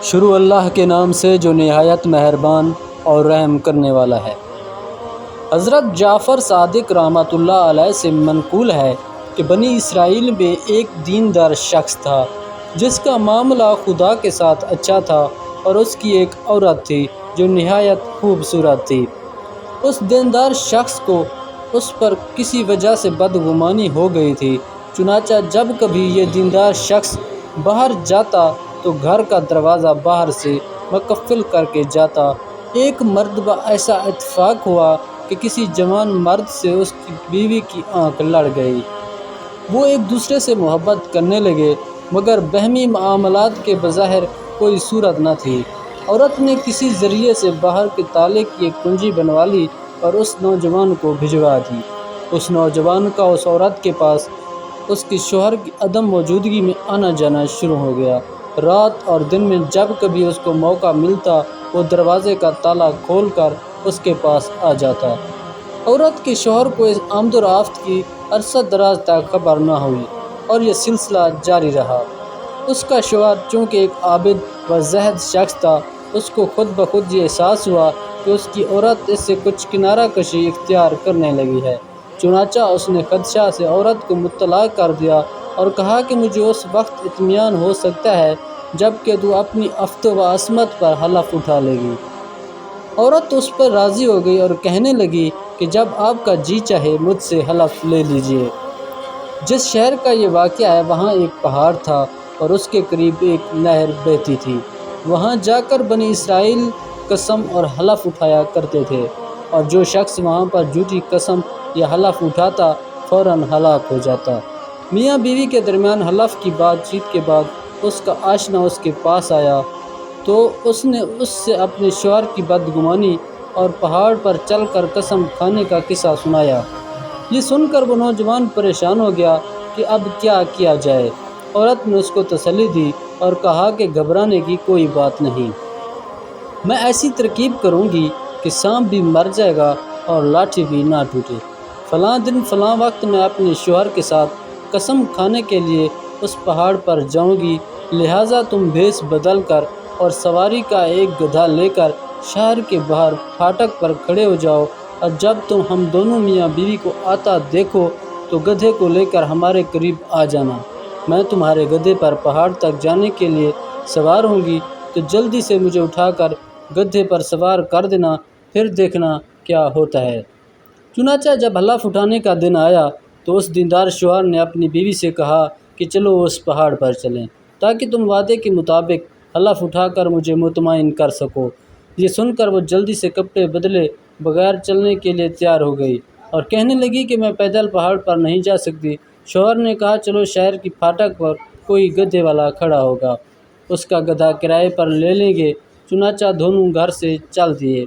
شروع اللہ کے نام سے جو نہایت مہربان اور رحم کرنے والا ہے۔ حضرت جعفر صادق رحمۃ اللہ علیہ سے منقول ہے کہ بنی اسرائیل میں ایک دیندار شخص تھا جس کا معاملہ خدا کے ساتھ اچھا تھا، اور اس کی ایک عورت تھی جو نہایت خوبصورت تھی۔ اس دیندار شخص کو اس پر کسی وجہ سے بدگمانی ہو گئی تھی، چنانچہ جب کبھی یہ دیندار شخص باہر جاتا تو گھر کا دروازہ باہر سے مقفل کر کے جاتا۔ ایک مرتبہ ایسا اتفاق ہوا کہ کسی جوان مرد سے اس کی بیوی کی آنکھ لڑ گئی۔ وہ ایک دوسرے سے محبت کرنے لگے، مگر باہمی معاملات کے بظاہر کوئی صورت نہ تھی۔ عورت نے کسی ذریعے سے باہر کے تالے کی ایک کنجی بنوا لی اور اس نوجوان کو بھجوا دی۔ اس نوجوان کا اس عورت کے پاس اس کے شوہر کی عدم موجودگی میں آنا جانا شروع ہو گیا۔ رات اور دن میں جب کبھی اس کو موقع ملتا وہ دروازے کا تالا کھول کر اس کے پاس آ جاتا۔ عورت کے شوہر کو اس آمد و رفت کی عرصہ دراز تک خبر نہ ہوئی اور یہ سلسلہ جاری رہا۔ اس کا شوہر چونکہ ایک عابد و زاہد شخص تھا، اس کو خود بخود یہ احساس ہوا کہ اس کی عورت اس سے کچھ کنارہ کشی اختیار کرنے لگی ہے، چنانچہ اس نے خدشہ سے عورت کو مطلع کر دیا اور کہا کہ مجھے اس وقت اطمینان ہو سکتا ہے جب کہ تو اپنی عفت و عصمت پر حلف اٹھا لے گی۔ عورت اس پر راضی ہو گئی اور کہنے لگی کہ جب آپ کا جی چاہے مجھ سے حلف لے لیجئے۔ جس شہر کا یہ واقعہ ہے وہاں ایک پہاڑ تھا اور اس کے قریب ایک نہر بہتی تھی۔ وہاں جا کر بنی اسرائیل قسم اور حلف اٹھایا کرتے تھے، اور جو شخص وہاں پر جھوٹی قسم یا حلف اٹھاتا فوراً ہلاک ہو جاتا۔ میاں بیوی کے درمیان حلف کی بات چیت کے بعد اس کا آشنا اس کے پاس آیا تو اس نے اس سے اپنے شوہر کی بدگمانی اور پہاڑ پر چل کر قسم کھانے کا قصہ سنایا۔ یہ سن کر وہ نوجوان پریشان ہو گیا کہ اب کیا کیا جائے۔ عورت نے اس کو تسلی دی اور کہا کہ گھبرانے کی کوئی بات نہیں، میں ایسی ترکیب کروں گی کہ سانپ بھی مر جائے گا اور لاٹھی بھی نہ ٹوٹے۔ فلاں دن فلاں وقت میں اپنے شوہر کے ساتھ قسم کھانے کے لیے اس پہاڑ پر جاؤں گی، لہٰذا تم بھیس بدل کر اور سواری کا ایک گدھا لے کر شہر کے باہر پھاٹک پر کھڑے ہو جاؤ، اور جب تم ہم دونوں میاں بیوی کو آتا دیکھو تو گدھے کو لے کر ہمارے قریب آ جانا۔ میں تمہارے گدھے پر پہاڑ تک جانے کے لیے سوار ہوں گی تو جلدی سے مجھے اٹھا کر گدھے پر سوار کر دینا، پھر دیکھنا کیا ہوتا ہے۔ چنانچہ جب حلف اٹھانے کا دن آیا تو اس دیندار شوہر نے اپنی بیوی سے کہا کہ چلو اس پہاڑ پر چلیں تاکہ تم وعدے کے مطابق حلف اٹھا کر مجھے مطمئن کر سکو۔ یہ سن کر وہ جلدی سے کپڑے بدلے بغیر چلنے کے لیے تیار ہو گئی اور کہنے لگی کہ میں پیدل پہاڑ پر نہیں جا سکتی۔ شوہر نے کہا چلو شہر کی پھاٹک پر کوئی گدھے والا کھڑا ہوگا، اس کا گدھا کرائے پر لے لیں گے۔ چنانچہ دونوں گھر سے چل دیے۔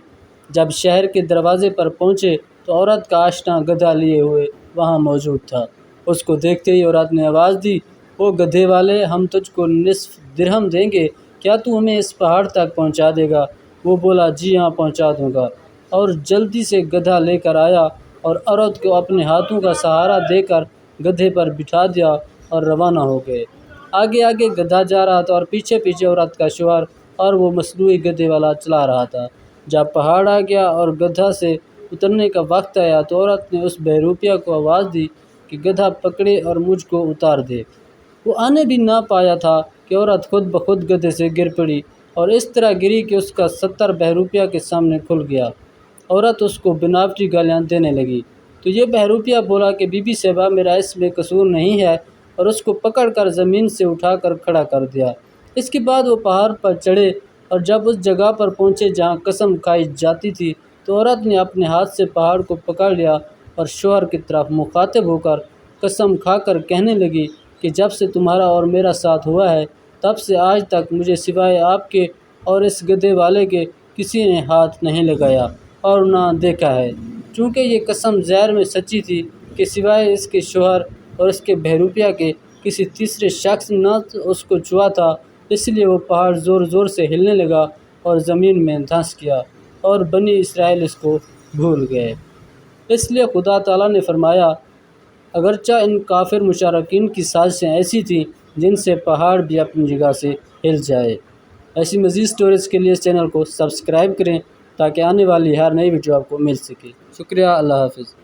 جب شہر کے دروازے پر پہنچے تو عورت کا آشنا گدھا لیے ہوئے وہاں موجود تھا۔ اس کو دیکھتے ہی عورت نے آواز دی، او گدھے والے، ہم تجھ کو نصف درہم دیں گے، کیا تو ہمیں اس پہاڑ تک پہنچا دے گا؟ وہ بولا جی ہاں پہنچا دوں گا، اور جلدی سے گدھا لے کر آیا اور عورت کو اپنے ہاتھوں کا سہارا دے کر گدھے پر بٹھا دیا اور روانہ ہو گئے۔ آگے آگے گدھا جا رہا تھا اور پیچھے پیچھے عورت کا شوہر اور وہ مصنوعی گدھے والا چلا رہا تھا۔ جب پہاڑ آ گیا اور گدھا سے اترنے کا وقت آیا تو عورت نے اس بہروپیہ کو آواز دی کہ گدھا پکڑے اور مجھ کو اتار دے۔ وہ آنے بھی نہ پایا تھا کہ عورت خود بخود گدھے سے گر پڑی اور اس طرح گری کہ اس کا 70 بہروپیہ کے سامنے کھل گیا۔ عورت اس کو بناوٹی گالیاں دینے لگی تو یہ بہروپیہ بولا کہ بی بی صاحبہ میرا اس میں قصور نہیں ہے، اور اس کو پکڑ کر زمین سے اٹھا کر کھڑا کر دیا۔ اس کے بعد وہ پہاڑ پر چڑھے اور جب اس جگہ پر پہنچے جہاں قسم کھائی جاتی تھی تو عورت نے اپنے ہاتھ سے پہاڑ کو پکڑ لیا اور شوہر کی طرف مخاطب ہو کر قسم کھا کر کہنے لگی کہ جب سے تمہارا اور میرا ساتھ ہوا ہے تب سے آج تک مجھے سوائے آپ کے اور اس گدھے والے کے کسی نے ہاتھ نہیں لگایا اور نہ دیکھا ہے۔ چونکہ یہ قسم ظاہر میں سچی تھی کہ سوائے اس کے شوہر اور اس کے بہروپیہ کے کسی تیسرے شخص نے اس کو چھوا تھا، اس لیے وہ پہاڑ زور زور سے ہلنے لگا اور زمین میں دھنس گیا اور بنی اسرائیل اس کو بھول گئے۔ اس لیے خدا تعالیٰ نے فرمایا اگرچہ ان کافر مشرکین کی سازشیں ایسی تھیں جن سے پہاڑ بھی اپنی جگہ سے ہل جائے۔ ایسی مزید سٹوریز کے لیے اس چینل کو سبسکرائب کریں تاکہ آنے والی ہر نئی ویڈیو آپ کو مل سکے۔ شکریہ، اللہ حافظ۔